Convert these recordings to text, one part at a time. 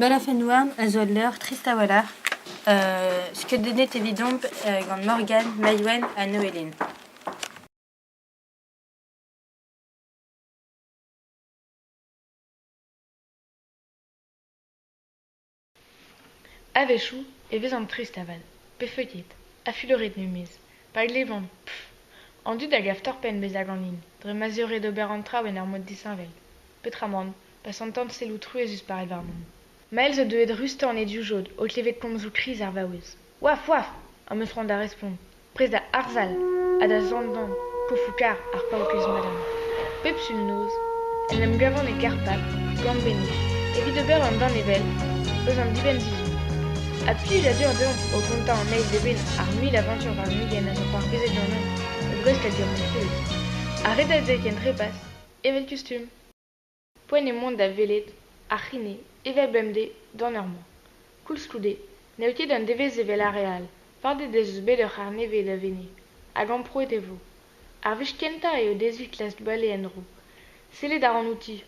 Balafenouarn, Azoller, Tristawalar, Skedenet evidom, gant Morgan, Maïwen, a Noélin. Avechou e vez an tristaval, pe feuillet, a fuloret numez, pa glevant, en dud a gav torpen bez aganin, dre mazure d'ober an traouen ar mod disinvel. Petramant, pa santant selou truezus par evarnon. Mael zo deuet rustan e diou jod, o klevet komzou kriz ar vaouez. Waf, waf, a meus rand a respond. Prez da arzal, a da zandan, kofoukar ar paoukez madame. Pep sul noz, en em gavant e karpat, gant beni, evit ober an dan evel, eus an diben dizou. A pij a dur deon, o konta an eiz de ben, ar mil aventur war migen a zo par bezet d'an an, e brest a dir mon freud. A redat dek en trepas, evel kustum. Poen e mont da velet, a c'hine, evel bemde, d'an ur man. Koulz kloude, neout ket an devez evel a real, fardet deus eus bet ur c'har neve da vene, hag an pro et evo. Ar vech kenta eo dezvit last bale en ro. Sellet ar an outi,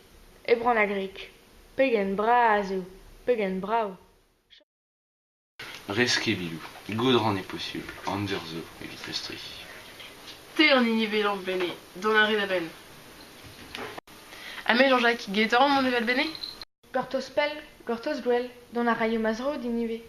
ebran a grek. Pegen bra a zeo, pegen brao. Reskevilou, gaudran est possible, Anderzo, evit pestri. Te an inivelant bene, don a red a ben. Ame Jean-Jacques, guetaran mon evel bene? Gortos pel, gortos gwell, don a raio mazro d'inive.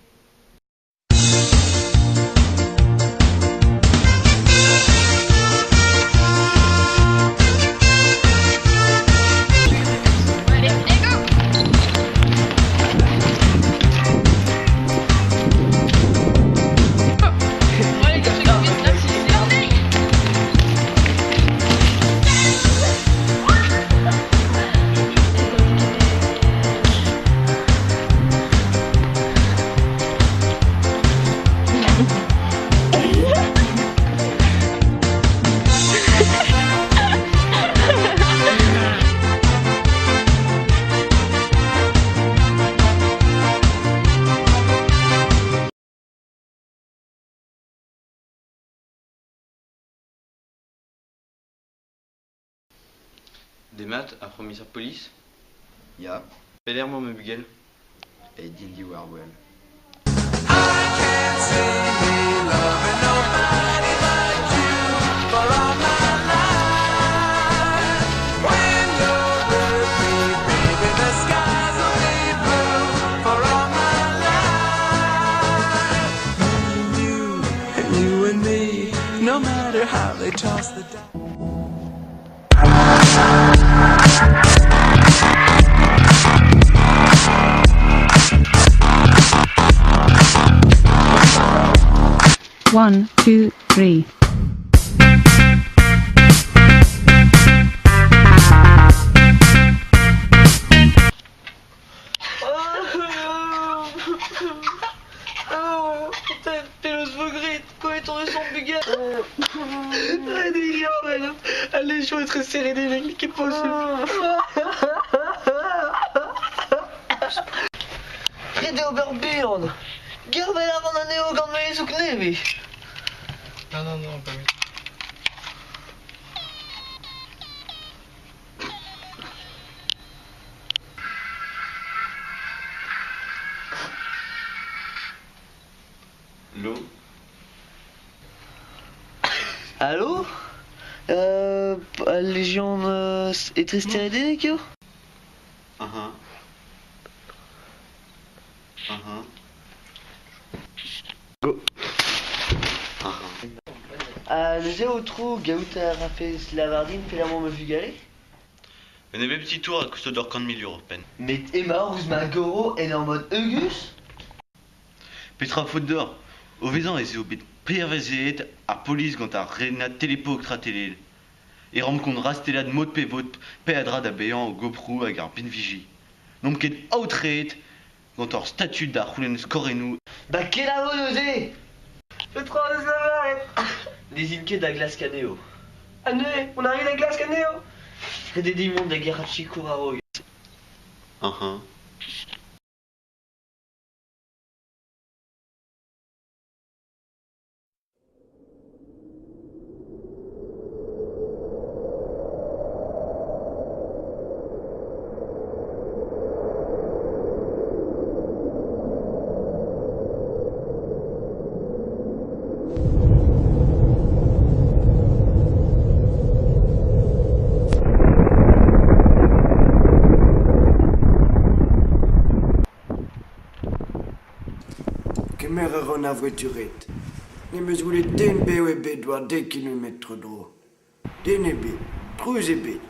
Des maths a promis sa police? Ya, Pelermo me bugel. et Dindy Warwell. You and me, no matter how they toss the dice. One, two, three. Pelos vogrit, quoi est ton son buguet? Allez, je vais être serré des mecs qui est possible. Fred Oberbjörn, Gervel a ran aneo gant meiz o kneve. Non, pas mieux. L'eau. Allô? Légion et Tristeridé, yo? Go. Le zéro trou, gaout a fait Slavardine, fait la me fugale. On avait petit tour à coûte d'or 40 000 €, peine. Mais Emma, Ouzma Goro, elle est en mode Eugus? Petra faute d'or. Au vezan et au bit pervezet à police gant ar renat télépo télé. Et ram kon rastelad mod pe vot peadra da béant au goprou hag ar bin vigi. Nom ket outret gant ar statut da roulen skorenou. Bah, quel a osé? Le 3 de Slavarette. Les inquiets da glace caneo. Année, on arrive à glace caneo. Fred des démons da Gerachi Kuraro. Mer na voiturette. Ne me zoule den bewe bedwa 10 km dro. Den ebet, trouz ebet.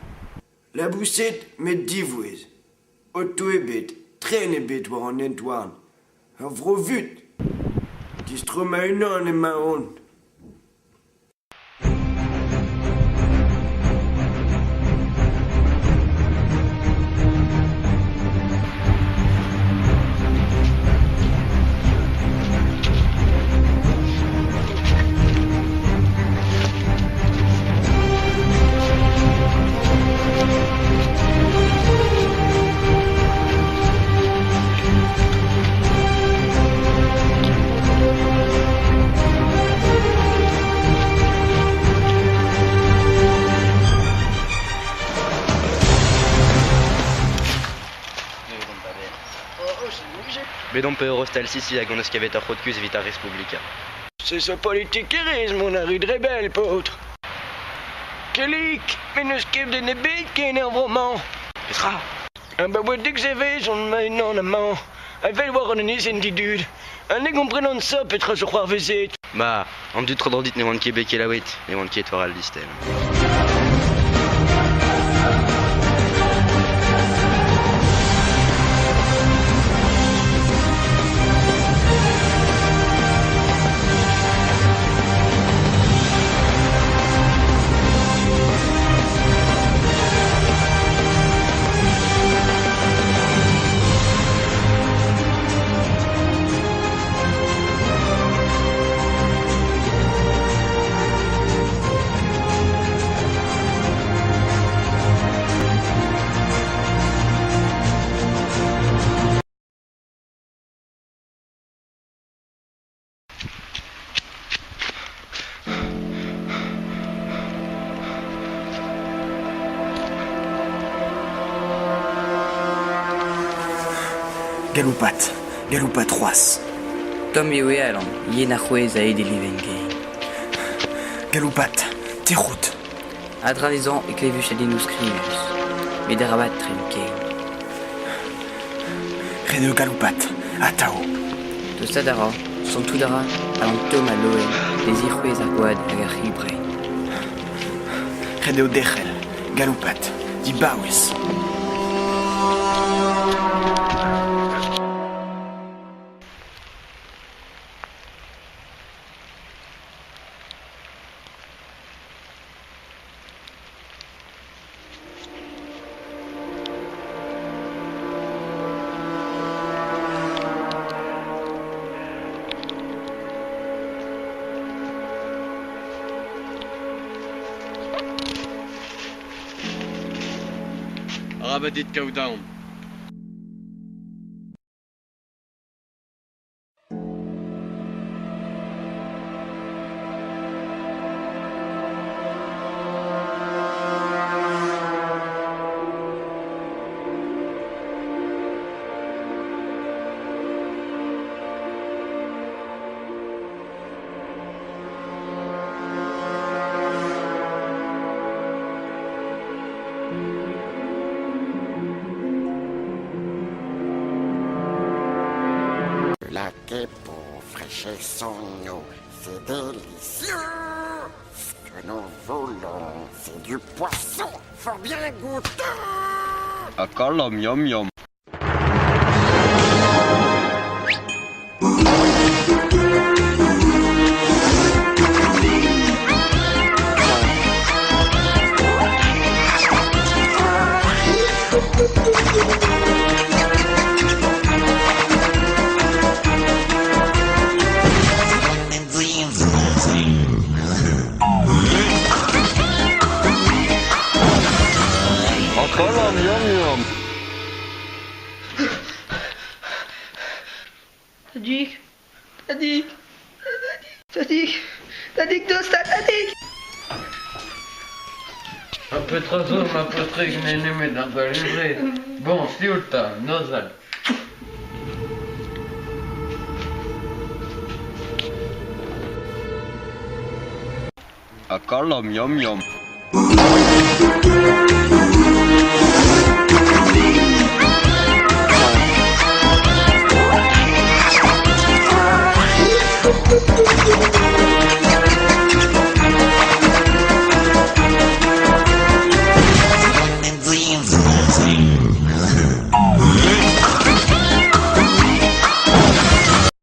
La boussette met 10 vouez. Otto ebet, tren ebet war an entouarn. Ar vro vut. Distro ma unan e ma hont. Bedon pe eurostal sisi hag an eus kavet ar c'hodkuz evit ar Respublika. C'est ce politiquerisme, on a ru de rebelle, potre. Kelik, mais neus ket den ebet ken er vroman. Petra? Ba oa dek zevez on ma unan amañ. A vel war an ezen didud. An eg on prenan sa petra zo c'hoar vezet. Ba, an dud tro dit ne oant ket bet kelawet, ne oant ket war al distel. Galoupat roas. Tom eo e alan, yen ar c'hwez a ed e liven gein. Galoupat, te rout. Adranezan e klevus a denous skrivus, met ar abat tren kein. Redeo galoupat, a tao. Deus adara, son tout dara, alan Tom a loen, des ir c'hwez ar gwad hag ar c'hilbrein. Redeo dechel, galoupat, di baouez. Rabadit kaoudaon. La quai pour fraîcher son eau, c'est délicieux. Ce que nous voulons, c'est du poisson, faut bien goûter. Akalam yum yum. Akalam yum yum. Sadik, dosta, Sadik. Un peu trop tôt, ma potrée que n'est nommée dans la livrée. Bon, Fiuta, Nozal. Akalam yum yum.